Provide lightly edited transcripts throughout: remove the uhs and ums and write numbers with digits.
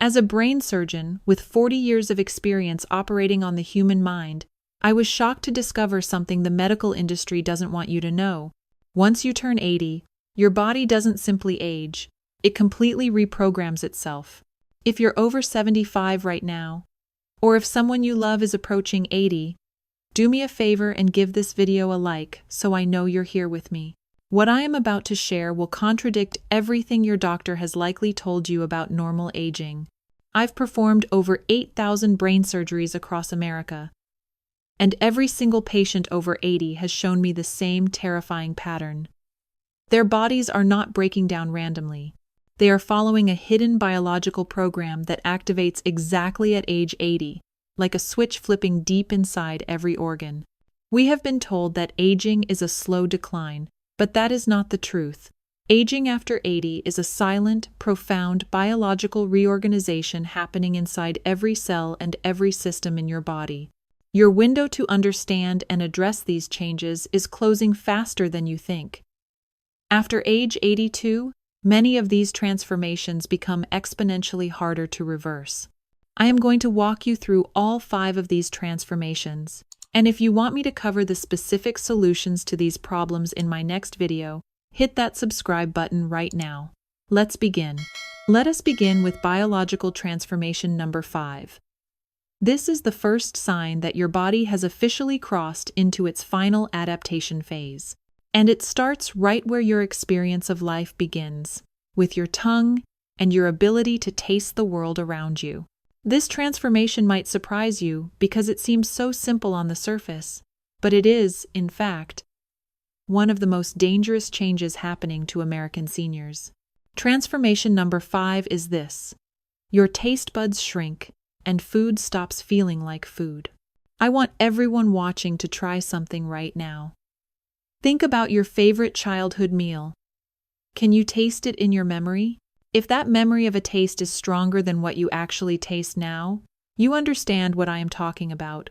As a brain surgeon with 40 years of experience operating on the human mind, I was shocked to discover something the medical industry doesn't want you to know. Once you turn 80, your body doesn't simply age, it completely reprograms itself. If you're over 75 right now, or if someone you love is approaching 80, do me a favor and give this video a like so I know you're here with me. What I am about to share will contradict everything your doctor has likely told you about normal aging. I've performed over 8,000 brain surgeries across America, and every single patient over 80 has shown me the same terrifying pattern. Their bodies are not breaking down randomly. They are following a hidden biological program that activates exactly at age 80, like a switch flipping deep inside every organ. We have been told that aging is a slow decline, but that is not the truth. Aging after 80 is a silent, profound biological reorganization happening inside every cell and every system in your body. Your window to understand and address these changes is closing faster than you think. After age 82, many of these transformations become exponentially harder to reverse. I am going to walk you through all 5 of these transformations, and if you want me to cover the specific solutions to these problems in my next video, hit that subscribe button right now. Let's begin. Let us begin with biological transformation number 5. This is the first sign that your body has officially crossed into its final adaptation phase. And it starts right where your experience of life begins, with your tongue and your ability to taste the world around you. This transformation might surprise you because it seems so simple on the surface, but it is, in fact, one of the most dangerous changes happening to American seniors. Transformation number 5 is this: your taste buds shrink, and food stops feeling like food. I want everyone watching to try something right now. Think about your favorite childhood meal. Can you taste it in your memory? If that memory of a taste is stronger than what you actually taste now, you understand what I am talking about.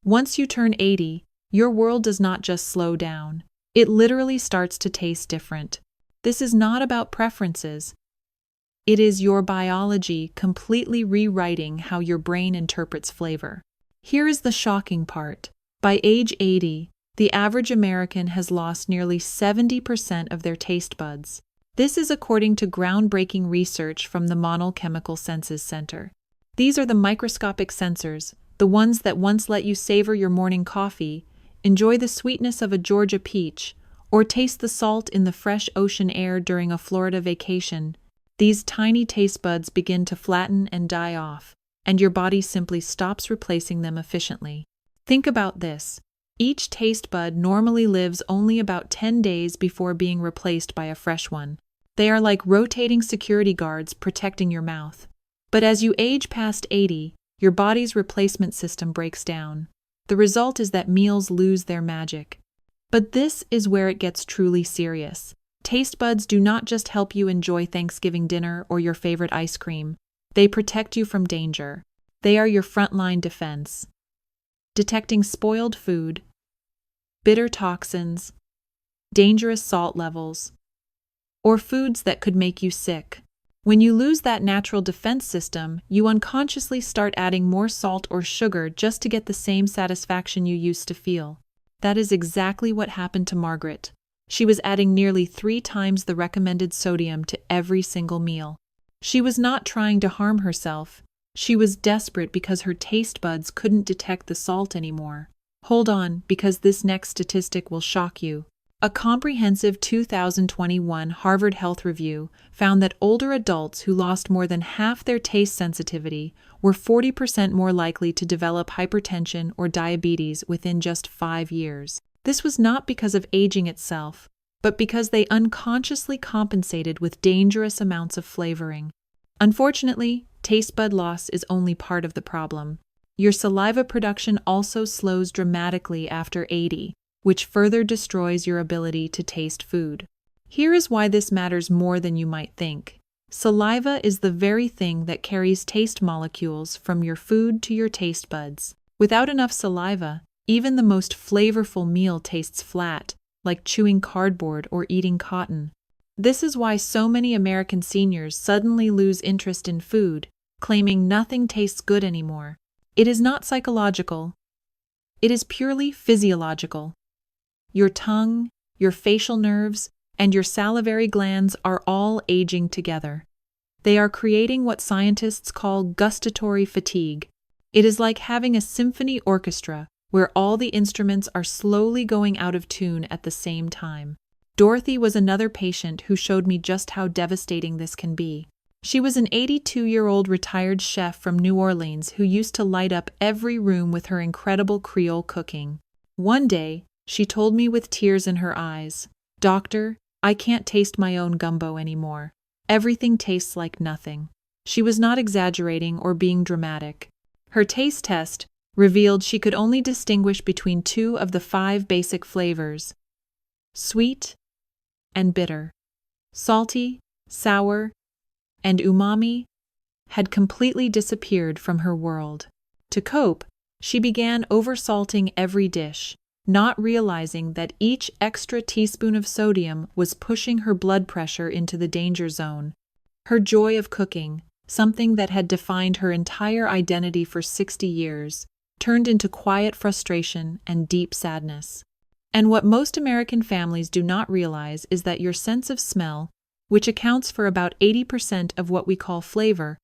Once you turn 80, your world does not just slow down. It literally starts to taste different. This is not about preferences. It is your biology completely rewriting how your brain interprets flavor. Here is the shocking part. By age 80, the average American has lost nearly 70% of their taste buds. This is according to groundbreaking research from the Monochemical Senses Center. These are the microscopic sensors, the ones that once let you savor your morning coffee, enjoy the sweetness of a Georgia peach, or taste the salt in the fresh ocean air during a Florida vacation. These tiny taste buds begin to flatten and die off, and your body simply stops replacing them efficiently. Think about this. Each taste bud normally lives only about 10 days before being replaced by a fresh one. They are like rotating security guards protecting your mouth. But as you age past 80, your body's replacement system breaks down. The result is that meals lose their magic. But this is where it gets truly serious. Taste buds do not just help you enjoy Thanksgiving dinner or your favorite ice cream. They protect you from danger. They are your frontline defense. Detecting spoiled food, bitter toxins, dangerous salt levels, or foods that could make you sick. When you lose that natural defense system, you unconsciously start adding more salt or sugar just to get the same satisfaction you used to feel. That is exactly what happened to Margaret. She was adding nearly 3 times the recommended sodium to every single meal. She was not trying to harm herself. She was desperate because her taste buds couldn't detect the salt anymore. Hold on, because this next statistic will shock you. A comprehensive 2021 Harvard Health Review found that older adults who lost more than half their taste sensitivity were 40% more likely to develop hypertension or diabetes within just 5 years. This was not because of aging itself, but because they unconsciously compensated with dangerous amounts of flavoring. Unfortunately, taste bud loss is only part of the problem. Your saliva production also slows dramatically after 80, which further destroys your ability to taste food. Here is why this matters more than you might think. Saliva is the very thing that carries taste molecules from your food to your taste buds. Without enough saliva, even the most flavorful meal tastes flat, like chewing cardboard or eating cotton. This is why so many American seniors suddenly lose interest in food, claiming nothing tastes good anymore. It is not psychological. It is purely physiological. Your tongue, your facial nerves, and your salivary glands are all aging together. They are creating what scientists call gustatory fatigue. It is like having a symphony orchestra where all the instruments are slowly going out of tune at the same time. Dorothy was another patient who showed me just how devastating this can be. She was an 82-year-old retired chef from New Orleans who used to light up every room with her incredible Creole cooking. One day, she told me with tears in her eyes, "Doctor, I can't taste my own gumbo anymore. Everything tastes like nothing." She was not exaggerating or being dramatic. Her taste test revealed she could only distinguish between 2 of the 5 basic flavors: sweet and bitter. Salty, sour, and umami had completely disappeared from her world. To cope, she began oversalting every dish, not realizing that each extra teaspoon of sodium was pushing her blood pressure into the danger zone. Her joy of cooking, something that had defined her entire identity for 60 years, turned into quiet frustration and deep sadness. And what most American families do not realize is that your sense of smell, which accounts for about 80% of what we call flavor,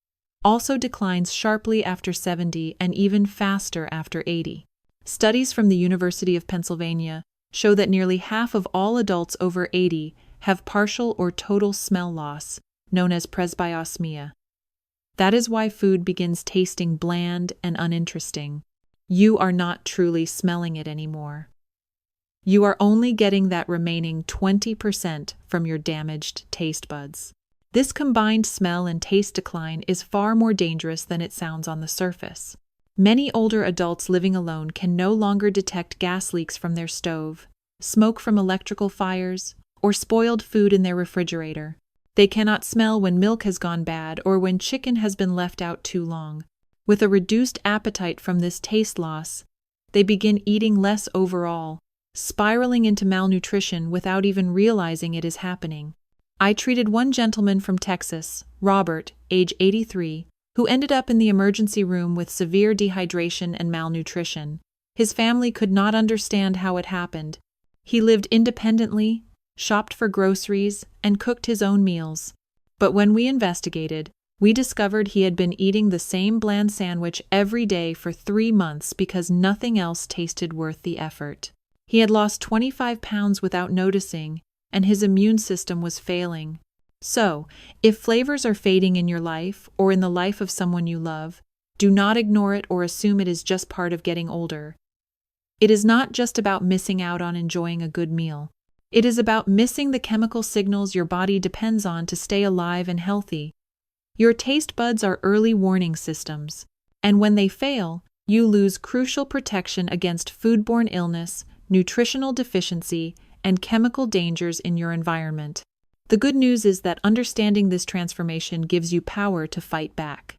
also declines sharply after 70 and even faster after 80. Studies from the University of Pennsylvania show that nearly half of all adults over 80 have partial or total smell loss, known as presbyosmia. That is why food begins tasting bland and uninteresting. You are not truly smelling it anymore. You are only getting that remaining 20% from your damaged taste buds. This combined smell and taste decline is far more dangerous than it sounds on the surface. Many older adults living alone can no longer detect gas leaks from their stove, smoke from electrical fires, or spoiled food in their refrigerator. They cannot smell when milk has gone bad or when chicken has been left out too long. With a reduced appetite from this taste loss, they begin eating less overall, spiraling into malnutrition without even realizing it is happening. I treated one gentleman from Texas, Robert, age 83, who ended up in the emergency room with severe dehydration and malnutrition. His family could not understand how it happened. He lived independently, shopped for groceries, and cooked his own meals. But when we investigated, we discovered he had been eating the same bland sandwich every day for 3 months because nothing else tasted worth the effort. He had lost 25 pounds without noticing, and his immune system was failing. So, if flavors are fading in your life or in the life of someone you love, do not ignore it or assume it is just part of getting older. It is not just about missing out on enjoying a good meal. It is about missing the chemical signals your body depends on to stay alive and healthy. Your taste buds are early warning systems, and when they fail, you lose crucial protection against foodborne illness, nutritional deficiency, and chemical dangers in your environment. The good news is that understanding this transformation gives you power to fight back.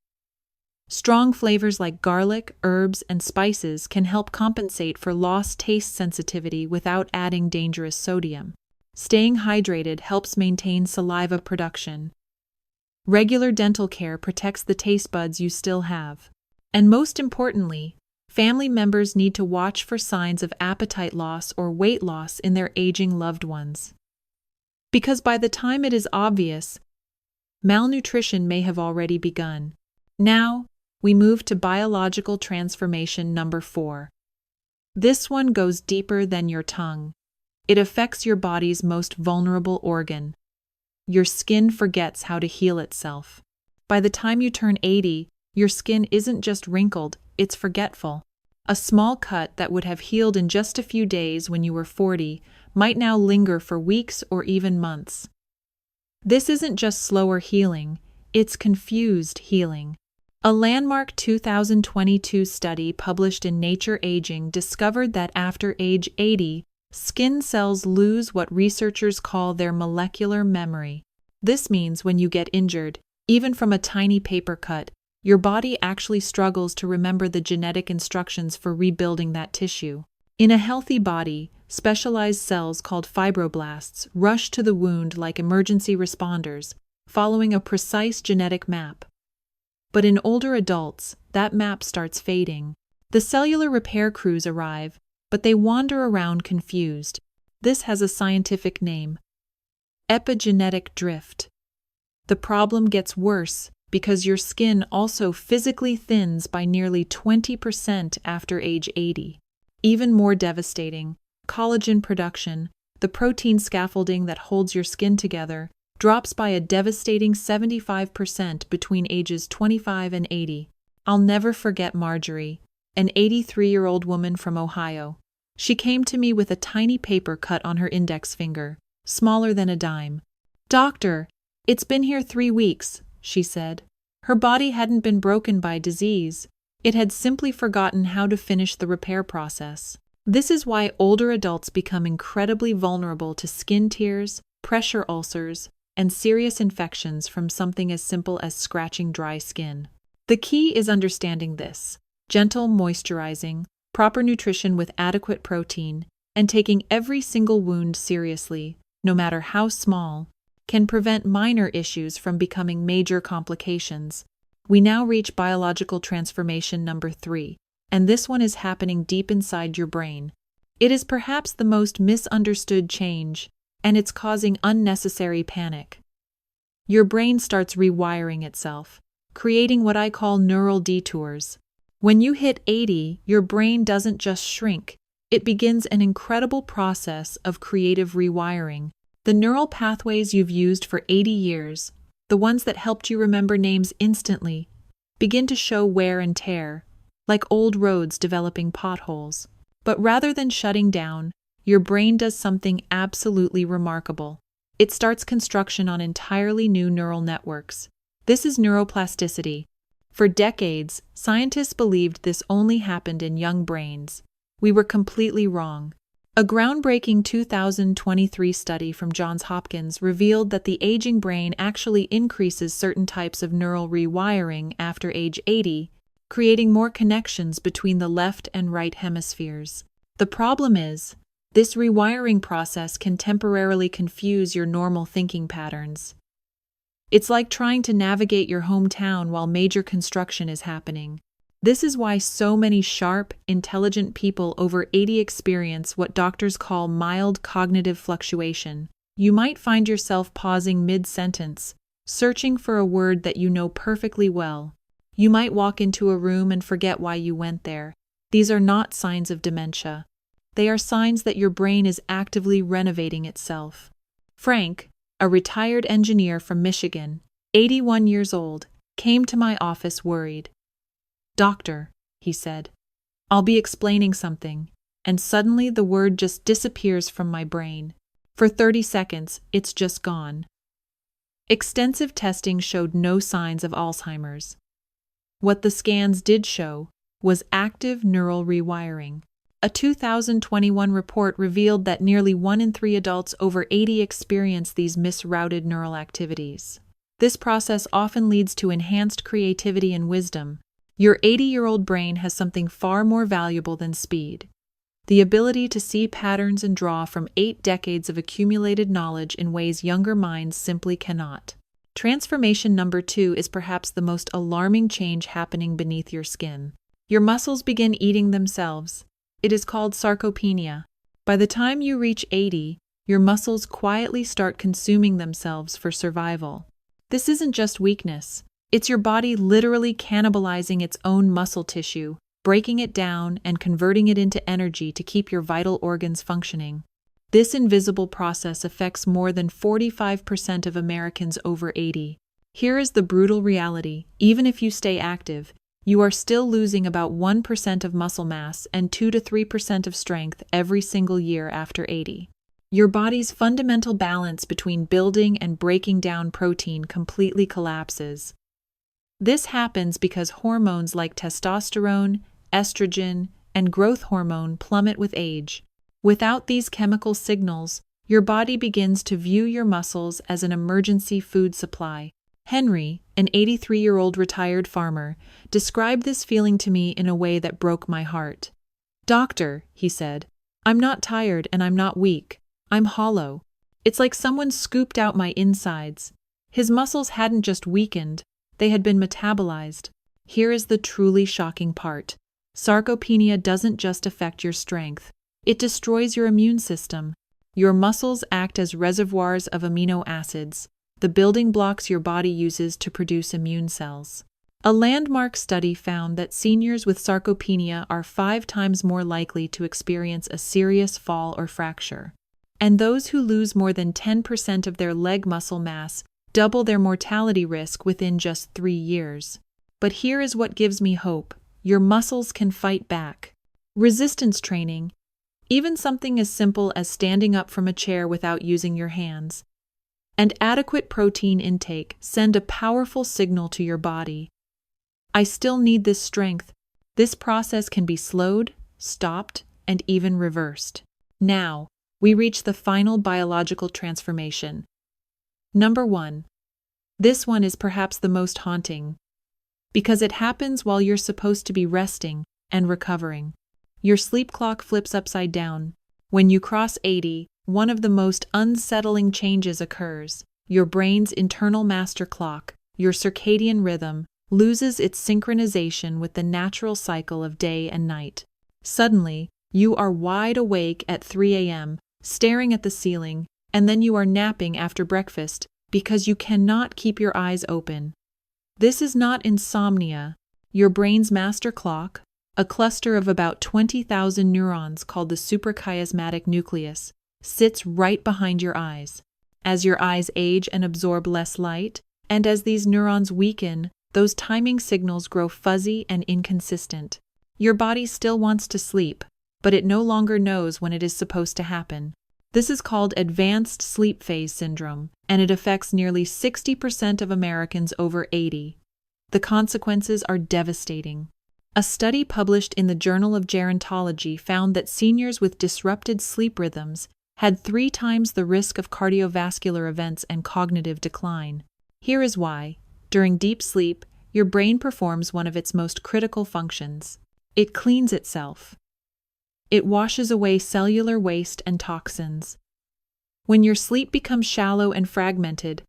Strong flavors like garlic, herbs, and spices can help compensate for lost taste sensitivity without adding dangerous sodium. Staying hydrated helps maintain saliva production. Regular dental care protects the taste buds you still have. And most importantly, family members need to watch for signs of appetite loss or weight loss in their aging loved ones. Because by the time it is obvious, malnutrition may have already begun. Now, we move to biological transformation number 4. This one goes deeper than your tongue. It affects your body's most vulnerable organ. Your skin forgets how to heal itself. By the time you turn 80, your skin isn't just wrinkled, it's forgetful. A small cut that would have healed in just a few days when you were 40 might now linger for weeks or even months. This isn't just slower healing, it's confused healing. A landmark 2022 study published in Nature Aging discovered that after age 80, skin cells lose what researchers call their molecular memory. This means when you get injured, even from a tiny paper cut, your body actually struggles to remember the genetic instructions for rebuilding that tissue. In a healthy body, specialized cells called fibroblasts rush to the wound like emergency responders, following a precise genetic map. But in older adults, that map starts fading. The cellular repair crews arrive, but they wander around confused. This has a scientific name: epigenetic drift. The problem gets worse because your skin also physically thins by nearly 20% after age 80. Even more devastating, collagen production, the protein scaffolding that holds your skin together, drops by a devastating 75% between ages 25 and 80. I'll never forget Marjorie, an 83-year-old woman from Ohio. She came to me with a tiny paper cut on her index finger, smaller than a dime. "Doctor, it's been here 3 weeks," she said. Her body hadn't been broken by disease. It had simply forgotten how to finish the repair process. This is why older adults become incredibly vulnerable to skin tears, pressure ulcers, and serious infections from something as simple as scratching dry skin. The key is understanding this: gentle moisturizing, proper nutrition with adequate protein, and taking every single wound seriously, no matter how small, can prevent minor issues from becoming major complications. We now reach biological transformation number 3, and this one is happening deep inside your brain. It is perhaps the most misunderstood change, and it's causing unnecessary panic. Your brain starts rewiring itself, creating what I call neural detours. When you hit 80, your brain doesn't just shrink, it begins an incredible process of creative rewiring. The neural pathways you've used for 80 years, the ones that helped you remember names instantly, begin to show wear and tear, like old roads developing potholes. But rather than shutting down, your brain does something absolutely remarkable. It starts construction on entirely new neural networks. This is neuroplasticity. For decades, scientists believed this only happened in young brains. We were completely wrong. A groundbreaking 2023 study from Johns Hopkins revealed that the aging brain actually increases certain types of neural rewiring after age 80, creating more connections between the left and right hemispheres. The problem is, this rewiring process can temporarily confuse your normal thinking patterns. It's like trying to navigate your hometown while major construction is happening. This is why so many sharp, intelligent people over 80 experience what doctors call mild cognitive fluctuation. You might find yourself pausing mid-sentence, searching for a word that you know perfectly well. You might walk into a room and forget why you went there. These are not signs of dementia. They are signs that your brain is actively renovating itself. Frank, a retired engineer from Michigan, 81 years old, came to my office worried. "Doctor," he said, "I'll be explaining something," and suddenly the word just disappears from my brain. For 30 seconds, it's just gone. Extensive testing showed no signs of Alzheimer's. What the scans did show was active neural rewiring. A 2021 report revealed that nearly 1 in 3 adults over 80 experience these misrouted neural activities. This process often leads to enhanced creativity and wisdom. Your 80-year-old brain has something far more valuable than speed: the ability to see patterns and draw from 8 decades of accumulated knowledge in ways younger minds simply cannot. Transformation number 2 is perhaps the most alarming change happening beneath your skin. Your muscles begin eating themselves. It is called sarcopenia. By the time you reach 80, your muscles quietly start consuming themselves for survival. This isn't just weakness. It's your body literally cannibalizing its own muscle tissue, breaking it down and converting it into energy to keep your vital organs functioning. This invisible process affects more than 45% of Americans over 80. Here is the brutal reality: even if you stay active, you are still losing about 1% of muscle mass and 2 to 3% of strength every single year after 80. Your body's fundamental balance between building and breaking down protein completely collapses. This happens because hormones like testosterone, estrogen, and growth hormone plummet with age. Without these chemical signals, your body begins to view your muscles as an emergency food supply. Henry, an 83-year-old retired farmer, described this feeling to me in a way that broke my heart. "Doctor," he said, "I'm not tired and I'm not weak. I'm hollow. It's like someone scooped out my insides." His muscles hadn't just weakened, they had been metabolized. Here is the truly shocking part. Sarcopenia doesn't just affect your strength. It destroys your immune system. Your muscles act as reservoirs of amino acids, the building blocks your body uses to produce immune cells. A landmark study found that seniors with sarcopenia are 5 times more likely to experience a serious fall or fracture. And those who lose more than 10% of their leg muscle mass double their mortality risk within just 3 years. But here is what gives me hope. Your muscles can fight back. Resistance training, even something as simple as standing up from a chair without using your hands, and adequate protein intake send a powerful signal to your body. I still need this strength. This process can be slowed, stopped, and even reversed. Now, we reach the final biological transformation. Number 1. This one is perhaps the most haunting, because it happens while you're supposed to be resting and recovering. Your sleep clock flips upside down. When you cross 80, one of the most unsettling changes occurs. Your brain's internal master clock, your circadian rhythm, loses its synchronization with the natural cycle of day and night. Suddenly, you are wide awake at 3 a.m., staring at the ceiling, and then you are napping after breakfast because you cannot keep your eyes open. This is not insomnia. Your brain's master clock, a cluster of about 20,000 neurons called the suprachiasmatic nucleus, sits right behind your eyes. As your eyes age and absorb less light, and as these neurons weaken, those timing signals grow fuzzy and inconsistent. Your body still wants to sleep, but it no longer knows when it is supposed to happen. This is called advanced sleep phase syndrome, and it affects nearly 60% of Americans over 80. The consequences are devastating. A study published in the Journal of Gerontology found that seniors with disrupted sleep rhythms had 3 times the risk of cardiovascular events and cognitive decline. Here is why. During deep sleep, your brain performs one of its most critical functions. It cleans itself. It washes away cellular waste and toxins. When your sleep becomes shallow and fragmented,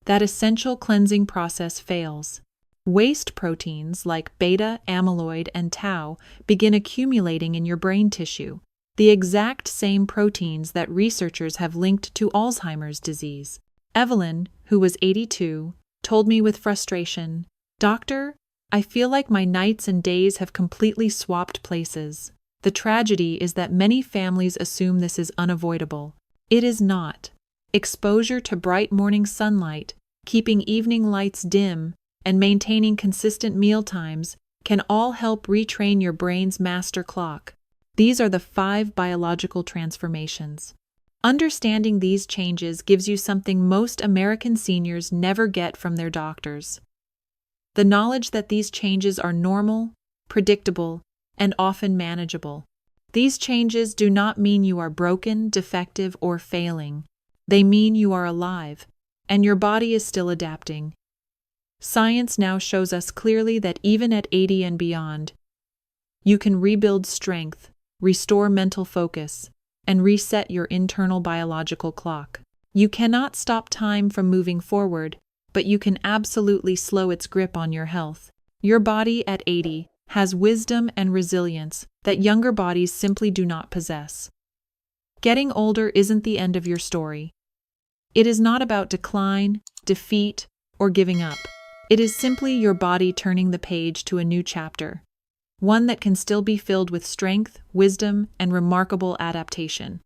that essential cleansing process fails. Waste proteins like beta, amyloid, and tau begin accumulating in your brain tissue, the exact same proteins that researchers have linked to Alzheimer's disease. Evelyn, who was 82, told me with frustration, "Doctor, I feel like my nights and days have completely swapped places." The tragedy is that many families assume this is unavoidable. It is not. Exposure to bright morning sunlight, keeping evening lights dim, and maintaining consistent meal times can all help retrain your brain's master clock. These are the 5 biological transformations. Understanding these changes gives you something most American seniors never get from their doctors: the knowledge that these changes are normal, predictable, and often manageable. These changes do not mean you are broken, defective, or failing. They mean you are alive, and your body is still adapting. Science now shows us clearly that even at 80 and beyond, you can rebuild strength, restore mental focus, and reset your internal biological clock. You cannot stop time from moving forward, but you can absolutely slow its grip on your health. Your body at 80 has wisdom and resilience that younger bodies simply do not possess. Getting older isn't the end of your story. It is not about decline, defeat, or giving up. It is simply your body turning the page to a new chapter, one that can still be filled with strength, wisdom, and remarkable adaptation.